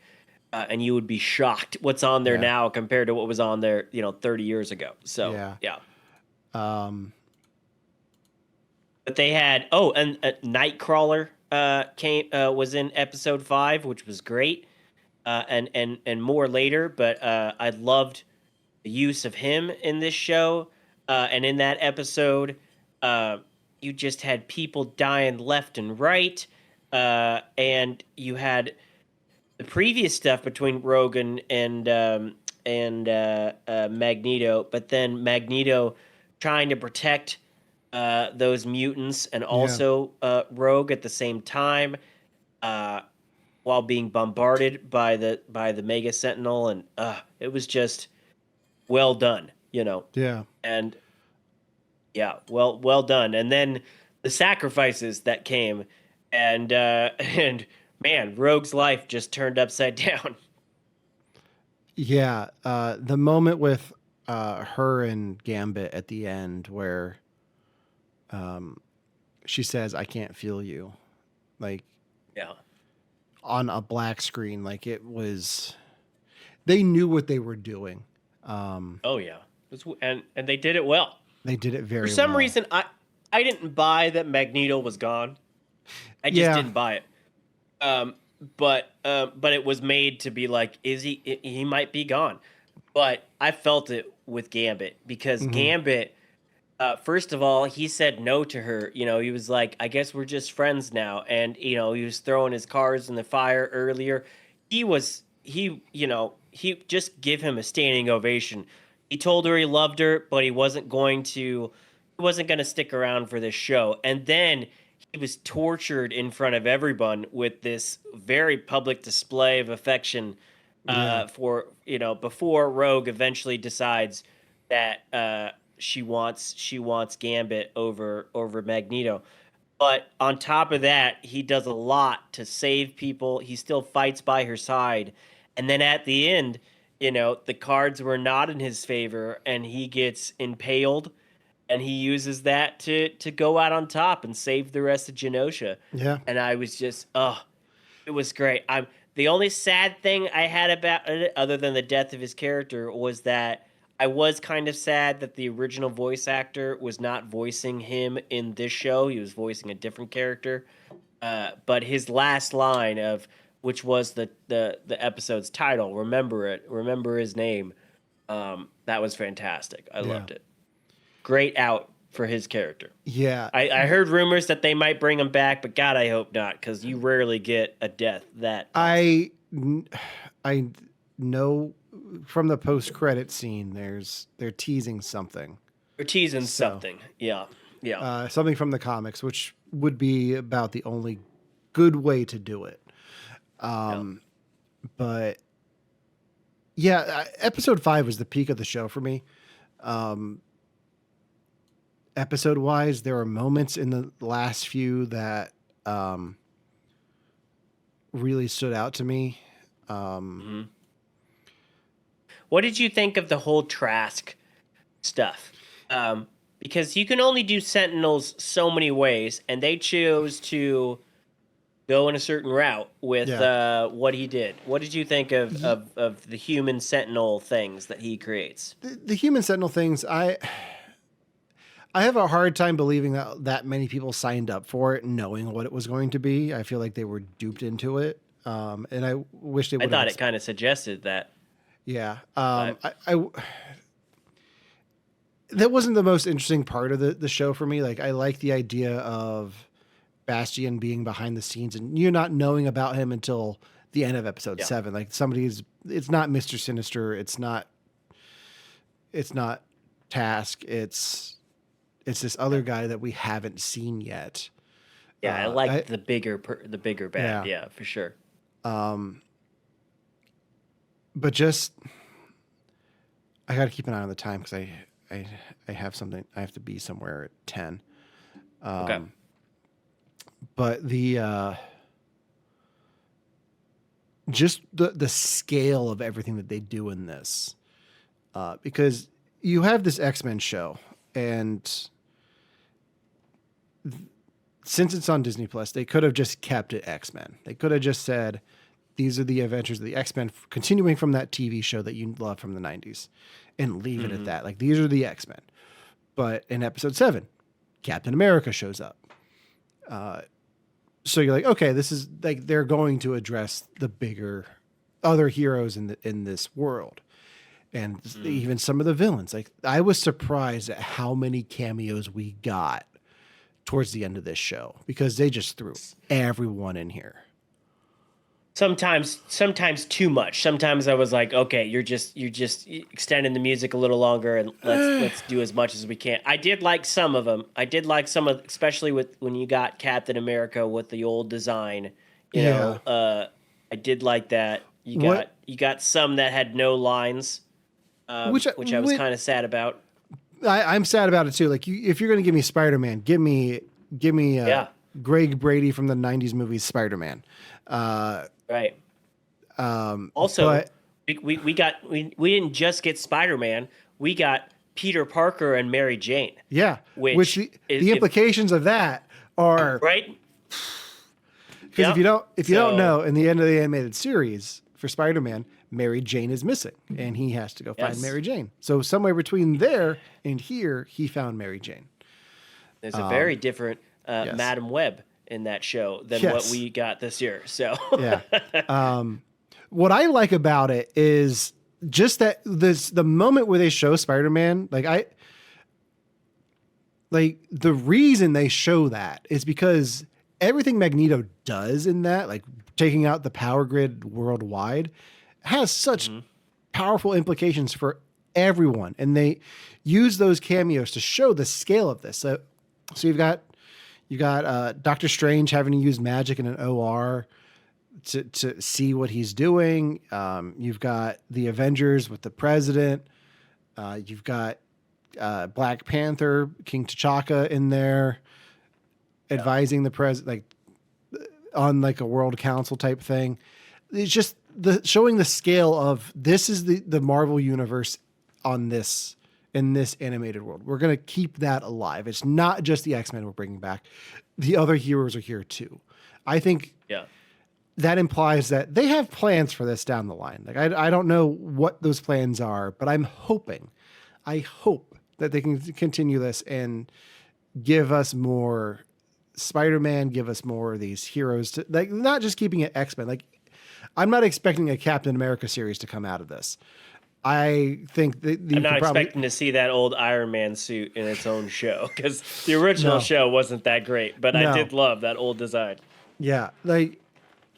and you would be shocked what's on there yeah, now compared to what was on there, 30 years ago. So yeah, yeah. um, But they had and Nightcrawler came was in episode 5, which was great, and more later. But I loved the use of him in this show, and in that episode, uh, you just had people dying left and right, and you had the previous stuff between Rogan and Magneto, but then Magneto trying to protect those mutants and yeah, also Rogue at the same time, uh, while being bombarded by the Mega Sentinel, and it was just well done. yeah, And yeah, well done. And then the sacrifices that came, and and man, Rogue's life just turned upside down. yeah. The moment with her and Gambit at the end where um, she says, "I can't feel you," like Yeah. on a black screen, like it was. They knew what they were doing. Um, Oh yeah. And they did it well. they did it For very some well. reason, I didn't buy that Magneto was gone. I just Yeah. didn't buy it. Um, but it was made to be like, is he might be gone, but I felt it with Gambit because Hmm. Gambit, first of all, he said no to her. He was like, I guess we're just friends now, and he was throwing his cars in the fire earlier. He just give him a standing ovation. He told her he loved her, but he wasn't going to stick around for this show. And then he was tortured in front of everyone with this very public display of affection, Yeah. before Rogue eventually decides that she wants Gambit over Magneto. But on top of that, he does a lot to save people. He still fights by her side. And then at the end, the cards were not in his favor and he gets impaled, and he uses that to go out on top and save the rest of Genosha. Yeah. And I was just, oh, it was great. The only sad thing I had about it, other than the death of his character, was that I was kind of sad that the original voice actor was not voicing him in this show. He was voicing a different character. But his last line of which was the episode's title, remember it, remember his name. That was fantastic. I loved it. Great out for his character. Yeah. I heard rumors that they might bring him back, but God, I hope not, because you rarely get a death that I know from the post-credit scene they're teasing something. They're teasing something. Yeah. Something from the comics, which would be about the only good way to do it. But yeah, episode 5 was the peak of the show for me. Episode wise, there are moments in the last few that really stood out to me. What did you think of the whole Trask stuff? Because you can only do Sentinels so many ways, and they chose to go in a certain route with what he did. What did you think of the human Sentinel things that he creates? The human Sentinel things, I have a hard time believing that many people signed up for it knowing what it was going to be. I feel like they were duped into it. And I wish they would. I thought it kind of suggested that. Yeah. That wasn't the most interesting part of the show for me. Like, I like the idea of Bastion being behind the scenes and you not knowing about him until the end of episode 7. Like, it's not Mr. Sinister. It's not Task. It's this other guy that we haven't seen yet. Yeah, I like the bigger bad. Yeah, for sure. But just, I got to keep an eye on the time because I have something. I have to be somewhere at 10. Okay. But just the scale of everything that they do in this, because you have this X-Men show, and since it's on Disney Plus, they could have just kept it X-Men. They could have just said, these are the adventures of the X-Men continuing from that TV show that you love from the 90s and leave it at that. Like, these are the X-Men. But in episode 7, Captain America shows up. So you're like, okay, this is like, they're going to address the bigger other heroes in this world. And even some of the villains. Like, I was surprised at how many cameos we got towards the end of this show because they just threw everyone in here. Sometimes too much. Sometimes I was like, okay, you're just extending the music a little longer, and let's do as much as we can. I did like some of them. I did like some of, especially with when you got Captain America with the old design. You know, I did like that. You got some that had no lines, which I was kind of sad about. I'm sad about it too. Like, if you're going to give me Spider-Man, give me Greg Brady from the 90s movies Spider-Man. Right. Also, we didn't just get Spider-Man. We got Peter Parker and Mary Jane. Yeah. Which the implications of that are right. Because if you don't know, in the end of the animated series for Spider-Man, Mary Jane is missing, and he has to go find Mary Jane. So somewhere between there and here, he found Mary Jane. There's a very different Madam Web in that show than what we got this year. So what I like about it is just that the moment where they show Spider-Man, the reason they show that is because everything Magneto does in that, like taking out the power grid worldwide, has such powerful implications for everyone. And they use those cameos to show the scale of this. So you've got Doctor Strange having to use magic in an OR to see what he's doing. You've got the Avengers with the president. You've got Black Panther, King T'Chaka in there advising the president, on a world council type thing. It's just showing the scale of this is the Marvel universe in this animated world. We're going to keep that alive. It's not just the X-Men we're bringing back. The other heroes are here too. I think that implies that they have plans for this down the line. Like I don't know what those plans are, but I hope that they can continue this and give us more Spider-Man, give us more of these heroes to, like, not just keeping it X-Men. Like, I'm not expecting a Captain America series to come out of this. I think that I'm you not could probably expecting to see that old Iron Man suit in its own show because the original no, show wasn't that great, but I no, did love that old design. yeah, like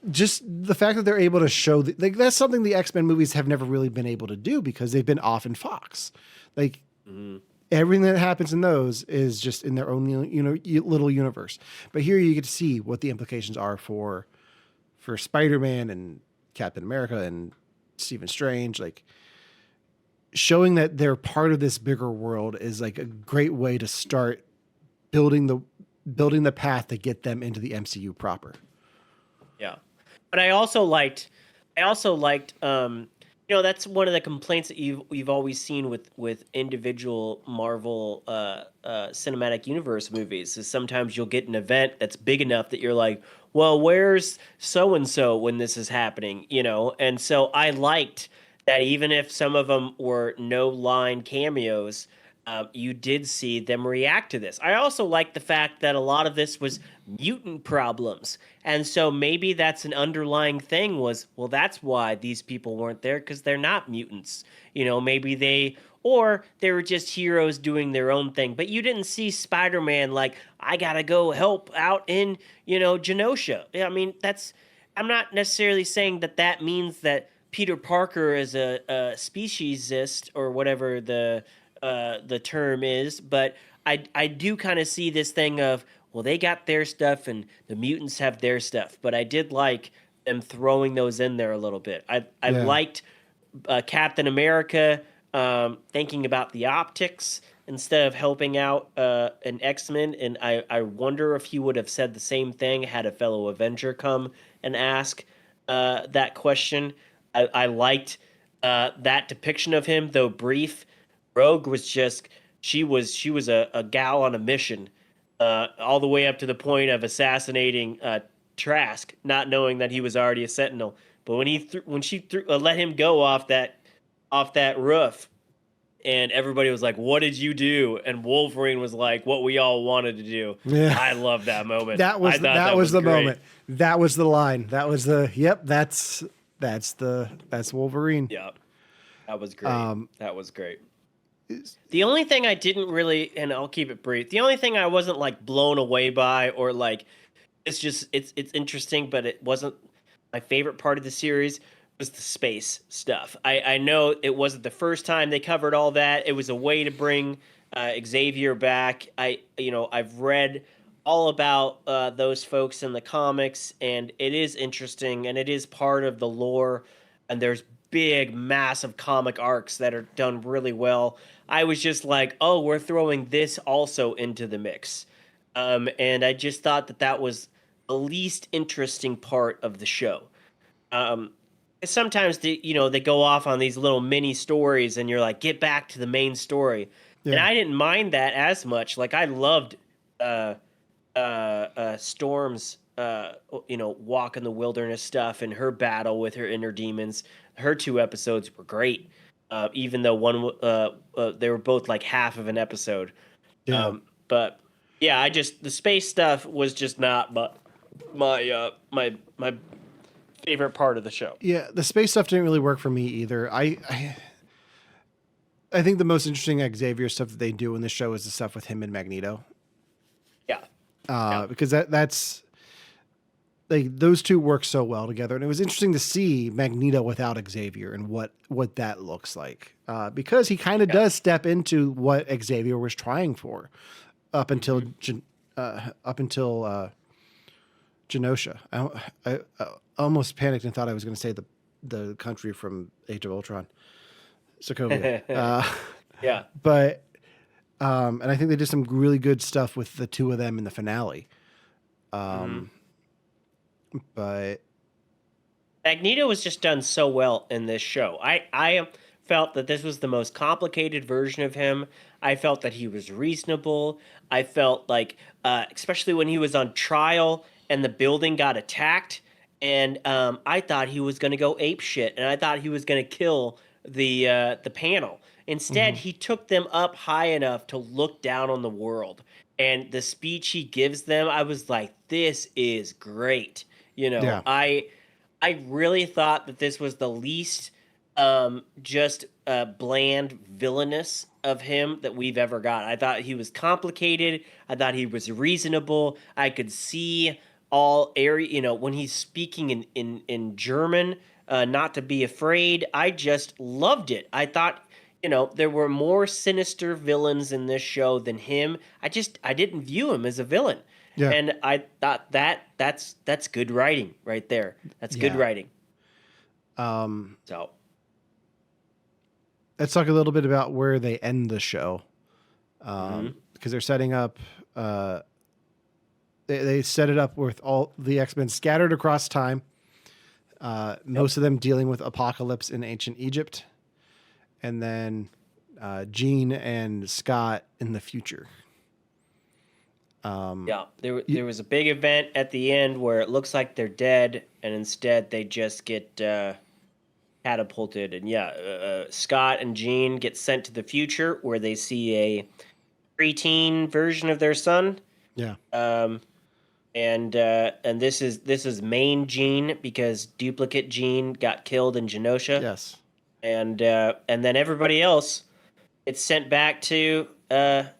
just the fact that they're able to show like that's something the X-Men movies have never really been able to do because they've been off in Fox. Like Hmm. everything that happens in those is just in their own little universe. But here you get to see what the implications are for Spider-Man and Captain America and Stephen Strange. Like showing that they're part of this bigger world is like a great way to start building the building the path to get them into the MCU proper. Yeah, but I also liked, that's one of the complaints that you've always seen with individual Marvel cinematic universe movies is sometimes you'll get an event that's big enough that you're like, well, where's so and so when this is happening, and so I liked that even if some of them were no line cameos, you did see them react to this. I also like the fact that a lot of this was mutant problems. And so maybe that's an underlying thing was, well, that's why these people weren't there because they're not mutants. Maybe or they were just heroes doing their own thing. But you didn't see Spider-Man like, I got to go help out in, Genosha. I mean, I'm not necessarily saying that means that Peter Parker is a speciesist or whatever the term is, but I do kind of see this thing of, well, they got their stuff and the mutants have their stuff, but I did like them throwing those in there a little bit. I Yeah. liked Captain America thinking about the optics instead of helping out an X-Men, and I wonder if he would have said the same thing had a fellow Avenger come and ask that question. I liked that depiction of him, though brief. Rogue was just she was a gal on a mission, all the way up to the point of assassinating Trask, not knowing that he was already a Sentinel. But when she let him go off that roof, and everybody was like, "What did you do?" and Wolverine was like, "What we all wanted to do." Yeah. I love that moment. That I was thought that was the great. moment. That was the line. That was the yep, that's Wolverine. Yeah, that was great. Um That was great. The only thing I didn't really, and I'll keep it brief. The only thing I wasn't like blown away by, or like, it's interesting, but it wasn't my favorite part of the series was the space stuff. I know it wasn't the first time they covered all that. It was a way to bring Xavier back. I've read all about those folks in the comics, and it is interesting, and it is part of the lore. And there's big, massive comic arcs that are done really well. I was just like, oh, we're throwing this also into the mix. And I just thought that was the least interesting part of the show. Um, Sometimes they go off on these little mini stories, and you're like, get back to the main story. And yeah. I didn't mind that as much. Like I loved uh, Storm's walk in the wilderness stuff and her battle with her inner demons. Her 2 episodes were great, even though they were both like half of an episode. Yeah. But yeah, the space stuff was just not my favorite part of the show. Yeah, the space stuff didn't really work for me either. I think the most interesting Xavier stuff that they do in the show is the stuff with him and Magneto. Yeah, yeah. Because that's like those two work so well together, and it was interesting to see Magneto without Xavier and what that looks like. Because he kind of does step into what Xavier was trying for up until Genosha. I almost panicked and thought I was going to say the country from Age of Ultron, Sokovia. Yeah. But and I think they did some really good stuff with the two of them in the finale. But Magneto was just done so well in this show. I felt that this was the most complicated version of him. I felt that he was reasonable. I felt like, especially when he was on trial and the building got attacked, and I thought he was going to go ape shit, and I thought he was going to kill the panel. Instead, Hmm. he took them up high enough to look down on the world. And the speech he gives them, I was like, "This is great." Yeah. I really thought that this was the least just bland villainous of him that we've ever got. I thought he was complicated. I thought he was reasonable. I could see all area, when he's speaking in German, not to be afraid. I just loved it. I thought, there were more sinister villains in this show than him. I didn't view him as a villain. Yeah. And I thought that's good writing right there. That's good Yeah. writing. Um, So let's talk a little bit about where they end the show. mhm. Because they're setting up, they set it up with all the X-Men scattered across time. Most of them dealing with apocalypse in ancient Egypt, and then Jean and Scott in the future. Yeah, there was a big event at the end where it looks like they're dead, and instead they just get catapulted. And yeah, Scott and Jean get sent to the future where they see a preteen version of their son. Yeah. And this is main Jean because duplicate Jean got killed in Genosha. Yes. And then everybody else gets sent back to what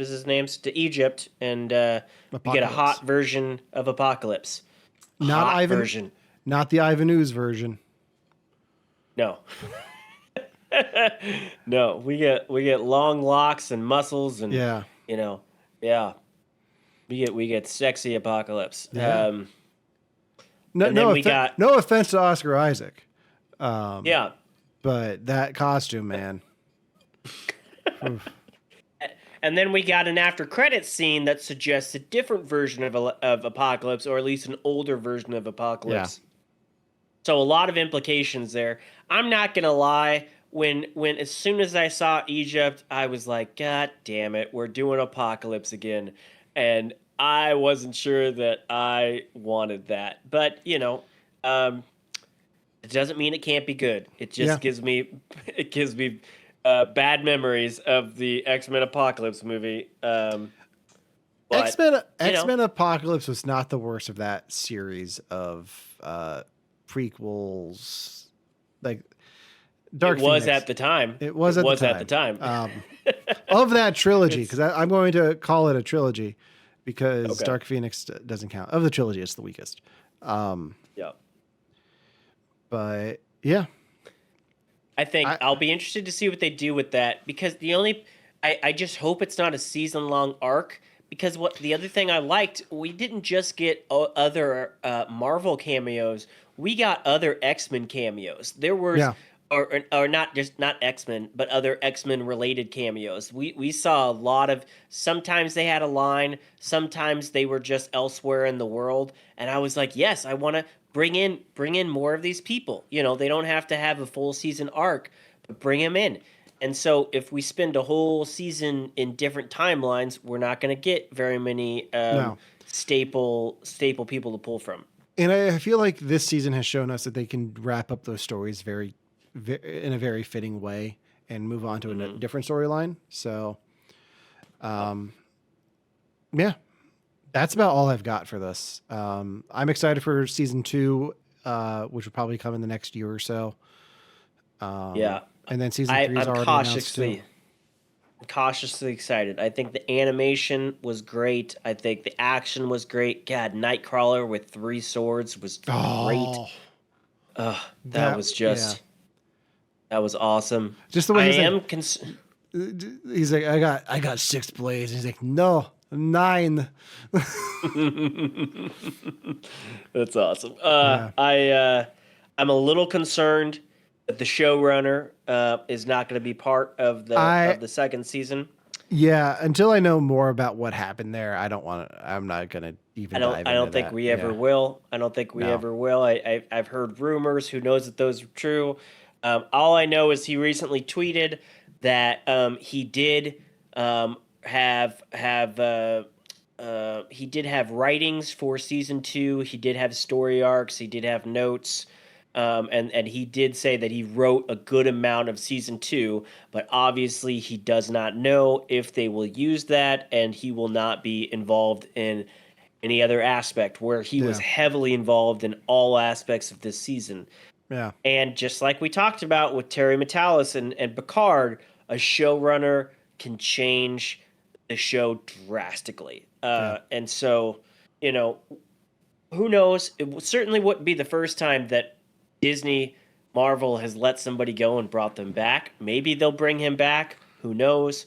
is his name, to Egypt, and we get a hot version of Apocalypse. Not Hot Ivan. version. Not the Ivan Ooze version. No. No, we get long locks and muscles and Yeah. yeah. We get sexy Apocalypse. Yeah. No, and then no, we got no offense to Oscar Isaac. yeah. But that costume, man. Oof. And then we got an after credits scene that suggests a different version of Apocalypse, or at least an older version of Apocalypse. Yeah. So a lot of implications there. I'm not gonna lie. When as soon as I saw Egypt, I was like, God damn it, we're doing Apocalypse again, and I wasn't sure that I wanted that. But it doesn't mean it can't be good. It just gives me bad memories of the X-Men Apocalypse movie. But, X-Men Apocalypse was not the worst of that series of prequels. Like Dark it was Phoenix. at the time. It was at the time. Of that trilogy, because I'm going to call it a trilogy because Okay. Dark Phoenix doesn't count. Of the trilogy, it's the weakest. Yeah. But yeah. I think I'll be interested to see what they do with that, because I just hope it's not a season long arc, because the other thing I liked, we didn't just get other Marvel cameos, we got other X-Men cameos. There were or not X-Men, but other X-Men related cameos. We saw a lot of, sometimes they had a line, sometimes they were just elsewhere in the world, and I was like, yes, I want to bring in more of these people. They don't have to have a full season arc, but bring them in. And so if we spend a whole season in different timelines, we're not going to get very many staple people to pull from. And I feel like this season has shown us that they can wrap up those stories in a very fitting way and move on to a different storyline. So, yeah, that's about all I've got for this. I'm excited for season 2, which will probably come in the next year or so. Yeah. And then season 3 is already announced too. I'm cautiously excited. I think the animation was great. I think the action was great. God, Nightcrawler with 3 swords was great. That was just... Yeah. That was awesome. Just the way he's like, I got 6 blades. And he's like, no, 9. That's awesome. I'm a little concerned that the showrunner is not going to be part of the second season. Yeah, until I know more about what happened there, I don't want to. I'm not going to even. I don't think we ever will. I don't think we ever will. I've heard rumors. Who knows if those are true? All I know is he recently tweeted that he did have he did have writings for season 2. He did have story arcs. He did have notes. And he did say that he wrote a good amount of season 2, but obviously he does not know if they will use that, and he will not be involved in any other aspect, where he was Yeah. heavily involved in all aspects of this season. Yeah. And just like we talked about with Terry Metalis and Picard, a showrunner can change the show drastically. And so, you know, who knows? Certainly wouldn't be the first time that Disney, Marvel has let somebody go and brought them back. Maybe they'll bring him back. Who knows?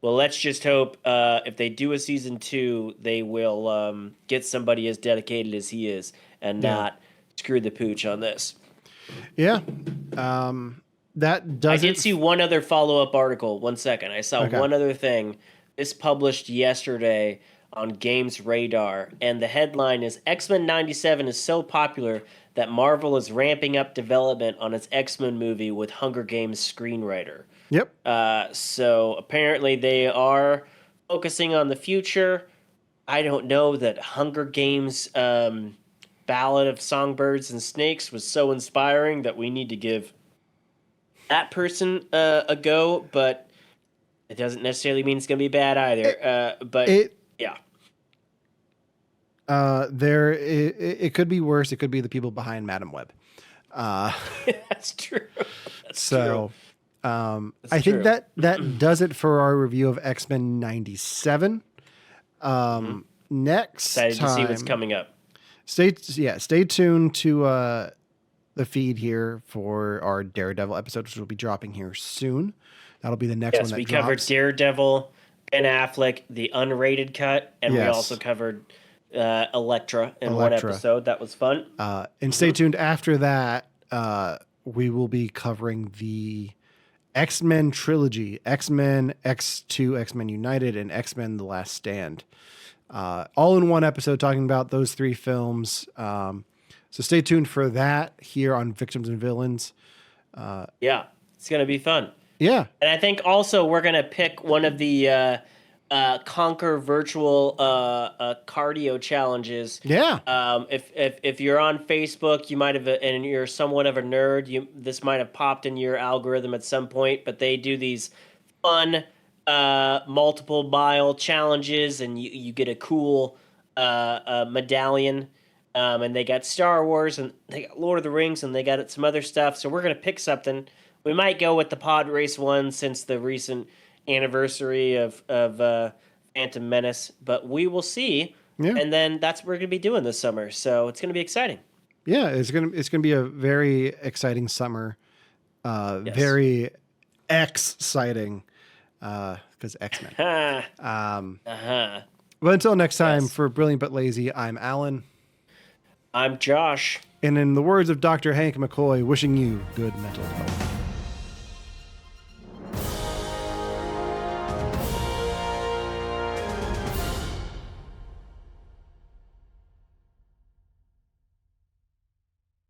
Well, let's just hope if they do a season 2, they will get somebody as dedicated as he is and not screw the pooch on this. Yeah. That doesn't... I did see one other follow-up article. 1 second. I saw one other thing. This published yesterday on Games Radar, and the headline is X-Men 97 is so popular that Marvel is ramping up development on its X-Men movie with Hunger Games screenwriter. Yep. So apparently they are focusing on the future. I don't know that Hunger Games Ballad of Songbirds and Snakes was so inspiring that we need to give that person a go, but it doesn't necessarily mean it's going to be bad either. Yeah. It could be worse. It could be the people behind Madam Web. That's true. That's true. I think that does it for our review of X-Men 97. Next Excited time, to see what's coming up. Stay tuned to the feed here for our Daredevil episode, which will be dropping here soon. That'll be the next one that we drops. covered Daredevil, Ben Affleck, the unrated cut, and we also covered Elektra in one episode. That was fun. And stay tuned after that. We will be covering the X-Men trilogy, X-Men, X2, X-Men United, and X-Men The Last Stand. All in one episode talking about those 3 films. So stay tuned for that here on Victims and Villains. Yeah, it's going to be fun. Yeah. And I think also we're going to pick one of the Conquer virtual cardio challenges. Yeah. If you're on Facebook, you might have, and you're somewhat of a nerd, this might have popped in your algorithm at some point, but they do these fun multiple mile challenges, and you get a cool medallion. And they got Star Wars, and they got Lord of the Rings, and they got some other stuff. So we're going to pick something. We might go with the pod race one since the recent anniversary of Phantom Menace, but we will see. Yeah. And then that's what we're going to be doing this summer. So it's going to be exciting. Yeah, it's going to be a very exciting summer. Very exciting because X-Men. But until next time, for Brilliant But Lazy, I'm Alan. I'm Josh. And in the words of Dr. Hank McCoy, wishing you good mental health.